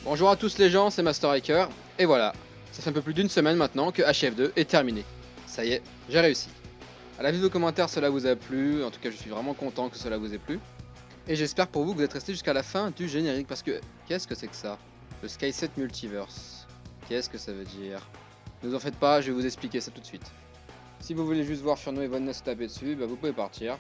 Bonjour à tous les gens, c'est Master Hiker, et voilà, ça fait un peu plus d'une semaine maintenant que HF2 est terminé. Ça y est, j'ai réussi. À la vue de vos commentaires, cela vous a plu, en tout cas je suis vraiment content que cela vous ait plu. Et j'espère pour vous que vous êtes restés jusqu'à la fin du générique, parce que qu'est-ce que c'est que ça? Le Sky7 Multiverse. Qu'est-ce que ça veut dire? Ne vous en faites pas, je vais vous expliquer ça tout de suite. Si vous voulez juste voir Furno et Von Ness se taper dessus, bah vous pouvez partir.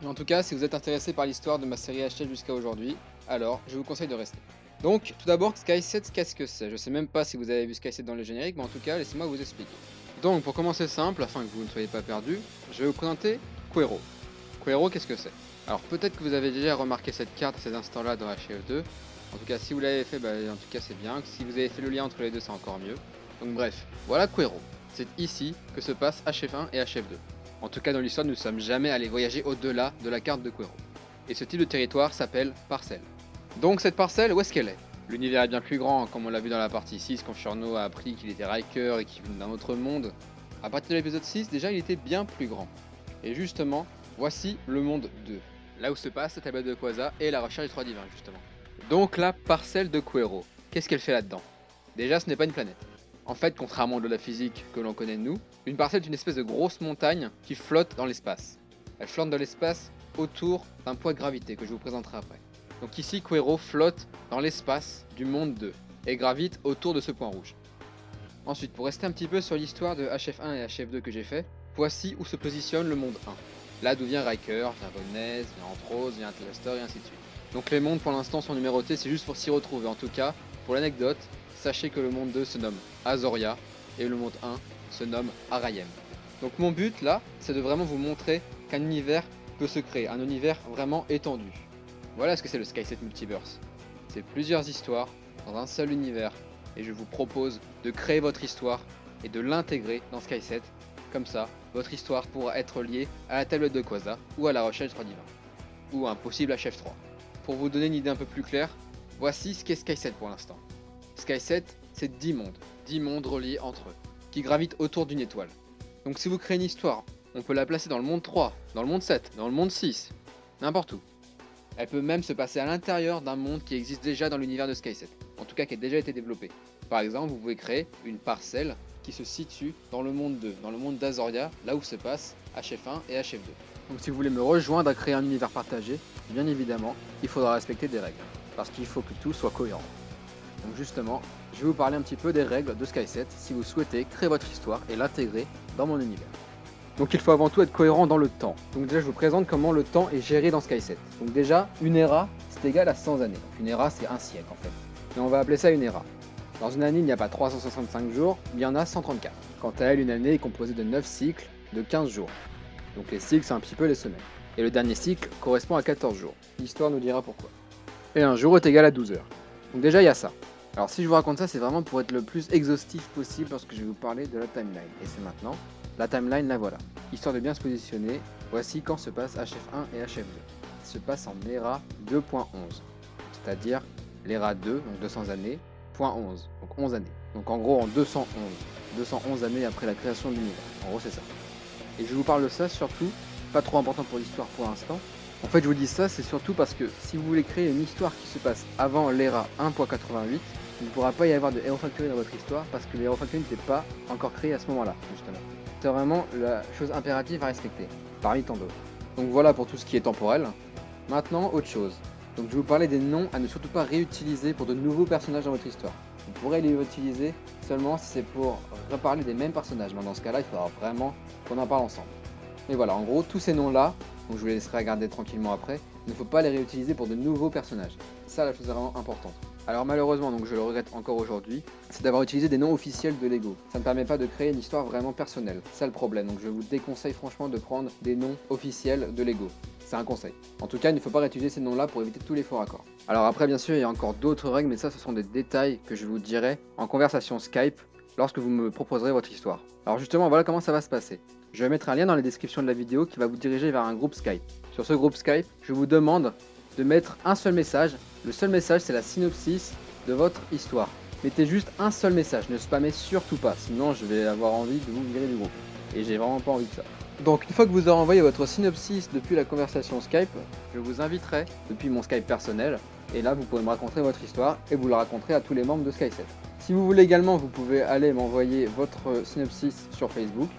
Mais en tout cas, si vous êtes intéressé par l'histoire de ma série HF jusqu'à aujourd'hui, alors je vous conseille de rester. Donc, tout d'abord, Sky7, qu'est-ce que c'est? Je sais même pas si vous avez vu Sky7 dans le générique, mais en tout cas, laissez-moi vous expliquer. Donc, pour commencer simple, afin que vous ne soyez pas perdu, je vais vous présenter Quero. Quero, qu'est-ce que c'est? Alors, peut-être que vous avez déjà remarqué cette carte à cet instant-là dans HF2. En tout cas, si vous l'avez fait, bah, en tout cas, c'est bien. Si vous avez fait le lien entre les deux, c'est encore mieux. Donc, bref, voilà Quero. C'est ici que se passe HF1 et HF2. En tout cas, dans l'histoire, nous ne sommes jamais allés voyager au-delà de la carte de Quero. Et ce type de territoire s'appelle parcelle. Donc cette parcelle, où est-ce qu'elle est? L'univers est bien plus grand, comme on l'a vu dans la partie 6 quand Furno a appris qu'il était Riker et qu'il venait d'un autre monde. À partir de l'épisode 6, déjà il était bien plus grand. Et justement, voici le monde 2, là où se passe la tablette de Quasar et la recherche des trois divins justement. Donc la parcelle de Quero, qu'est-ce qu'elle fait là-dedans? Déjà ce n'est pas une planète. En fait, contrairement à la physique que l'on connaît de nous, une parcelle est une espèce de grosse montagne qui flotte dans l'espace. Elle flotte dans l'espace autour d'un poids de gravité que je vous présenterai après. Donc ici, Quero flotte dans l'espace du monde 2 et gravite autour de ce point rouge. Ensuite, pour rester un petit peu sur l'histoire de HF1 et HF2 que j'ai fait, voici où se positionne le monde 1. Là d'où vient Riker, vient Von Ness, vient Antros, vient Atlastor et ainsi de suite. Donc les mondes pour l'instant sont numérotés, c'est juste pour s'y retrouver. En tout cas, pour l'anecdote, sachez que le monde 2 se nomme Azoria et le monde 1 se nomme Arayem. Donc mon but là, c'est de vraiment vous montrer qu'un univers peut se créer, un univers vraiment étendu. Voilà ce que c'est le Sky7 Multiverse. C'est plusieurs histoires dans un seul univers et je vous propose de créer votre histoire et de l'intégrer dans Sky7. Comme ça, votre histoire pourra être liée à la tablette de Quasar ou à la recherche des trois divins. Ou à un possible HF3. Pour vous donner une idée un peu plus claire, voici ce qu'est Sky7 pour l'instant. Sky7, c'est 10 mondes reliés entre eux, qui gravitent autour d'une étoile. Donc si vous créez une histoire, on peut la placer dans le monde 3, dans le monde 7, dans le monde 6, n'importe où. Elle peut même se passer à l'intérieur d'un monde qui existe déjà dans l'univers de Sky7, en tout cas qui a déjà été développé. Par exemple, vous pouvez créer une parcelle qui se situe dans le monde 2, dans le monde d'Azoria, là où se passent HF1 et HF2. Donc si vous voulez me rejoindre à créer un univers partagé, bien évidemment, il faudra respecter des règles, parce qu'il faut que tout soit cohérent. Donc justement, je vais vous parler un petit peu des règles de Sky7 si vous souhaitez créer votre histoire et l'intégrer dans mon univers. Donc il faut avant tout être cohérent dans le temps. Donc déjà je vous présente comment le temps est géré dans Sky7. Donc déjà, une era c'est égal à 100 années. Donc une era c'est un siècle en fait. Et on va appeler ça une era. Dans une année il n'y a pas 365 jours, mais il y en a 134. Quant à elle, une année est composée de 9 cycles de 15 jours. Donc les cycles c'est un petit peu les semaines. Et le dernier cycle correspond à 14 jours. L'histoire nous dira pourquoi. Et un jour est égal à 12 heures. Donc déjà il y a ça. Alors si je vous raconte ça, c'est vraiment pour être le plus exhaustif possible lorsque je vais vous parler de la timeline. Et c'est maintenant. La timeline, la voilà. Histoire de bien se positionner, voici quand se passe HF1 et HF2. Ça se passe en ERA 2.11, c'est-à-dire l'ERA 2, donc 200 années, point 11, donc 11 années. Donc en gros en 211 années après la création de l'univers. En gros c'est ça. Et je vous parle de ça surtout, pas trop important pour l'histoire pour l'instant. En fait je vous dis ça, c'est surtout parce que si vous voulez créer une histoire qui se passe avant l'ERA 1.88, il ne pourra pas y avoir de Hero Factory dans votre histoire parce que le Hero Factory n'était pas encore créé à ce moment-là, justement. C'est vraiment la chose impérative à respecter, parmi tant d'autres. Donc voilà pour tout ce qui est temporel. Maintenant, autre chose. Donc je vais vous parler des noms à ne surtout pas réutiliser pour de nouveaux personnages dans votre histoire. Vous pourrez les utiliser seulement si c'est pour reparler des mêmes personnages. Mais dans ce cas-là, il faudra vraiment qu'on en parle ensemble. Et voilà, en gros, tous ces noms-là, donc je vous les laisserai regarder tranquillement après, il ne faut pas les réutiliser pour de nouveaux personnages. Ça, la chose est vraiment importante. Alors malheureusement, donc je le regrette encore aujourd'hui, c'est d'avoir utilisé des noms officiels de Lego. Ça ne permet pas de créer une histoire vraiment personnelle. C'est ça le problème, donc je vous déconseille franchement de prendre des noms officiels de Lego. C'est un conseil. En tout cas, il ne faut pas réutiliser ces noms-là pour éviter tous les faux raccords. Alors après, bien sûr, il y a encore d'autres règles, mais ça, ce sont des détails que je vous dirai en conversation Skype lorsque vous me proposerez votre histoire. Alors justement, voilà comment ça va se passer. Je vais mettre un lien dans la description de la vidéo qui va vous diriger vers un groupe Skype. Sur ce groupe Skype, je vous demande de mettre un seul message. Le seul message, c'est la synopsis de votre histoire. Mettez juste un seul message, ne spammez surtout pas, sinon je vais avoir envie de vous virer du groupe. Et j'ai vraiment pas envie de ça. Donc une fois que vous aurez envoyé votre synopsis depuis la conversation Skype, je vous inviterai depuis mon Skype personnel, et là vous pourrez me raconter votre histoire et vous la raconterez à tous les membres de Sky7. Si vous voulez également, vous pouvez aller m'envoyer votre synopsis sur Facebook,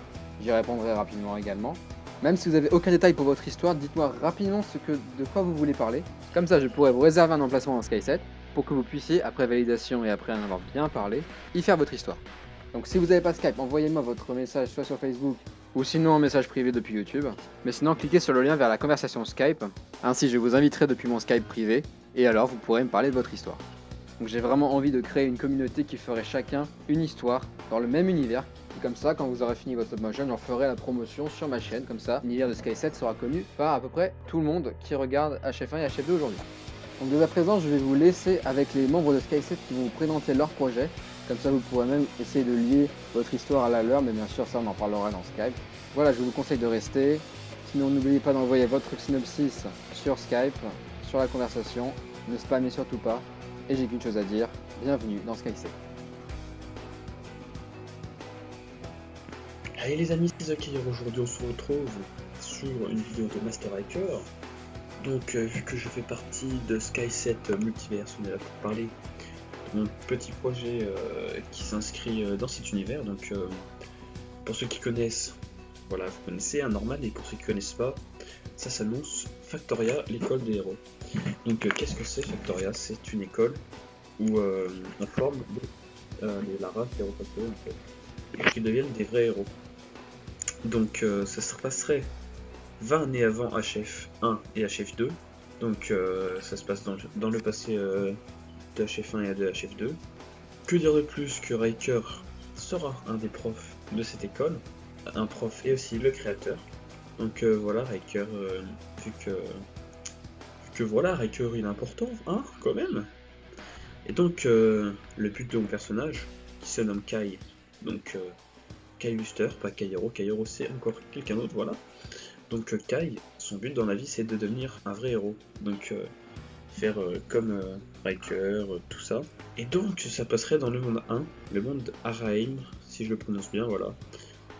j'y répondrai rapidement également. Même si vous n'avez aucun détail pour votre histoire, dites-moi rapidement de quoi vous voulez parler. Comme ça je pourrai vous réserver un emplacement dans Sky7 pour que vous puissiez, après validation et après en avoir bien parlé, y faire votre histoire. Donc si vous n'avez pas Skype, envoyez-moi votre message soit sur Facebook ou sinon en message privé depuis YouTube. Mais sinon cliquez sur le lien vers la conversation Skype, ainsi je vous inviterai depuis mon Skype privé et alors vous pourrez me parler de votre histoire. Donc j'ai vraiment envie de créer une communauté qui ferait chacun une histoire dans le même univers. Et comme ça, quand vous aurez fini votre stop-motion, j'en ferai la promotion sur ma chaîne. Comme ça, l'univers de Sky7 sera connu par à peu près tout le monde qui regarde HF1 et HF2 aujourd'hui. Donc dès à présent, je vais vous laisser avec les membres de Sky7 qui vont vous présenter leur projet. Comme ça, vous pourrez même essayer de lier votre histoire à la leur, mais bien sûr, ça, on en parlera dans Skype. Voilà, je vous conseille de rester. Sinon, n'oubliez pas d'envoyer votre synopsis sur Skype, sur la conversation. Ne spammez surtout pas. Et j'ai qu'une chose à dire, bienvenue dans Sky7. Allez les amis, c'est Zaki. Aujourd'hui on se retrouve sur une vidéo de Master Hiker. Donc vu que je fais partie de Sky7 Multiverse, on est là pour parler de mon petit projet qui s'inscrit dans cet univers. Donc pour ceux qui connaissent, voilà, vous connaissez Norman, et pour ceux qui connaissent pas, ça s'annonce Factoria, l'école des héros. Donc qu'est-ce que c'est Factoria? C'est une école où on forme les Lara, les héros en fait, pour qu'ils deviennent des vrais héros. Donc ça se passerait 20 années avant HF1 et HF2. Donc ça se passe dans le passé de HF1 et de HF2. Que dire de plus que Riker sera un des profs de cette école, un prof et aussi le créateur. Donc voilà, Riker, vu que voilà, Riker il est important, hein, quand même. Et donc le but de mon personnage, qui se nomme Kai, donc Kai Luster, pas Kairo, Kairo c'est encore quelqu'un d'autre, voilà. Donc Kai, son but dans la vie c'est de devenir un vrai héros, donc faire comme Riker, tout ça. Et donc ça passerait dans le monde 1, le monde Araheim, si je le prononce bien, voilà.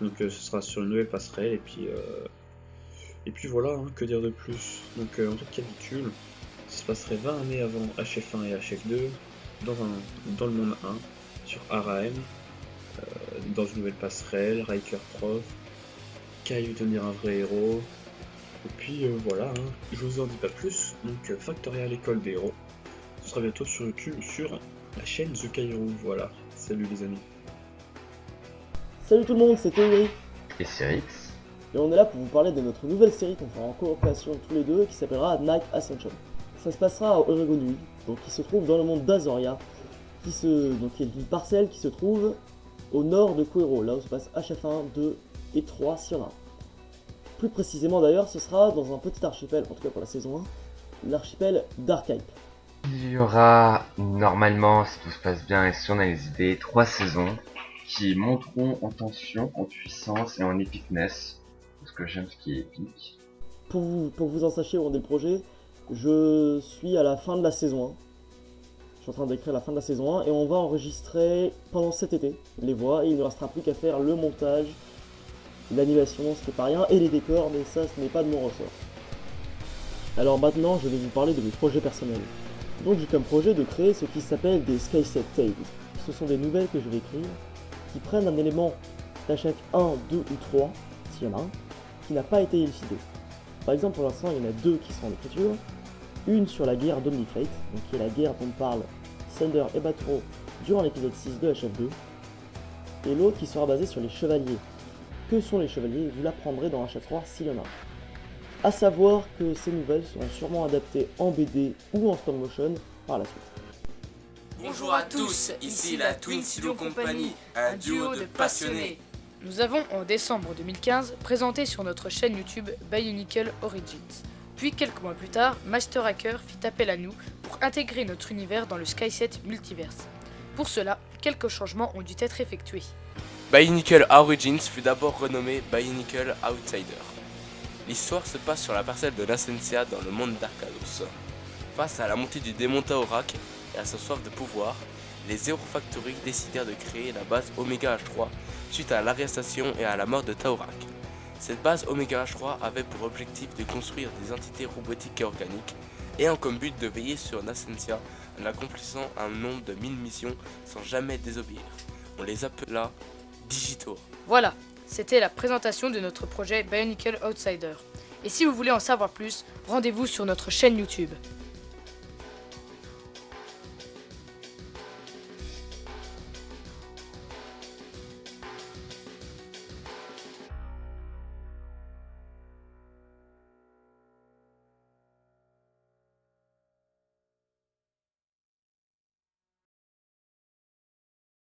Donc ce sera sur une nouvelle passerelle, et puis voilà, hein, que dire de plus. Donc en récapitule, ça se passerait 20 années avant HF1 et HF2, dans le monde 1, sur Araheim, dans une nouvelle passerelle, Riker prof, Kai veut devenir un vrai héros, et puis voilà, hein, je vous en dis pas plus. Donc Factoria, l'école des héros, ce sera bientôt sur YouTube, sur la chaîne The Kairo, voilà. Salut les amis. Salut tout le monde, c'est Théorie Et Cyrix. et on est là pour vous parler de notre nouvelle série qu'on fera en coopération tous les deux qui s'appellera Night Ascension. Ça se passera à Oregon Nuit, donc qui se trouve dans le monde d'Azoria, donc qui est une parcelle qui se trouve au nord de Quero, là où se passe HF1, 2 et 3 si on a un. Plus précisément d'ailleurs, ce sera dans un petit archipel, en tout cas pour la saison 1, l'archipel d'Archipe. Il y aura normalement, si tout se passe bien et si on a les idées, 3 saisons qui monteront en tension, en puissance et en epicness. Parce que j'aime ce qui est épique. Pour que vous en sachiez où on est le projet, je suis à la fin de la saison 1. Je suis en train d'écrire la fin de la saison 1 et on va enregistrer pendant cet été les voix et il ne restera plus qu'à faire le montage, l'animation, ce qui n'est pas rien, et les décors, mais ça ce n'est pas de mon ressort. Alors maintenant je vais vous parler de mes projets personnels. Donc j'ai comme projet de créer ce qui s'appelle des Sky7 Tales. Ce sont des nouvelles que je vais écrire qui prennent un élément d'HF 1, 2 ou 3, s'il y en a un, qui n'a pas été élucidé. Par exemple pour l'instant il y en a 2 qui sont en écriture. Une sur la guerre d'Omnifate, donc qui est la guerre dont parle Thunder et Batro durant l'épisode 6 de HF2, et l'autre qui sera basée sur les chevaliers. Que sont les chevaliers? Vous l'apprendrez dans HF3 s'il y en a. A savoir que ces nouvelles seront sûrement adaptées en BD ou en stop motion par la suite. Bonjour à tous, ici la Twin Silo Company, un duo de passionnés. Nous avons en décembre 2015 présenté sur notre chaîne YouTube Bionicle Origins. Puis quelques mois plus tard, Master Hacker fit appel à nous pour intégrer notre univers dans le Sky7 Multiverse. Pour cela, quelques changements ont dû être effectués. Bionicle Origins fut d'abord renommé Bionicle Outsider. L'histoire se passe sur la parcelle de Nasensia dans le monde d'Arcados. Face à la montée du démon Taorak et à sa soif de pouvoir, les Hero Factory décidèrent de créer la base Omega H3 suite à l'arrestation et à la mort de Taorak. Cette base Omega H3 avait pour objectif de construire des entités robotiques et organiques, ayant comme but de veiller sur Nasentia en accomplissant un nombre de 1000 missions sans jamais désobéir. On les appela Digito. Voilà, c'était la présentation de notre projet Bionicle Outsider. Et si vous voulez en savoir plus, rendez-vous sur notre chaîne YouTube.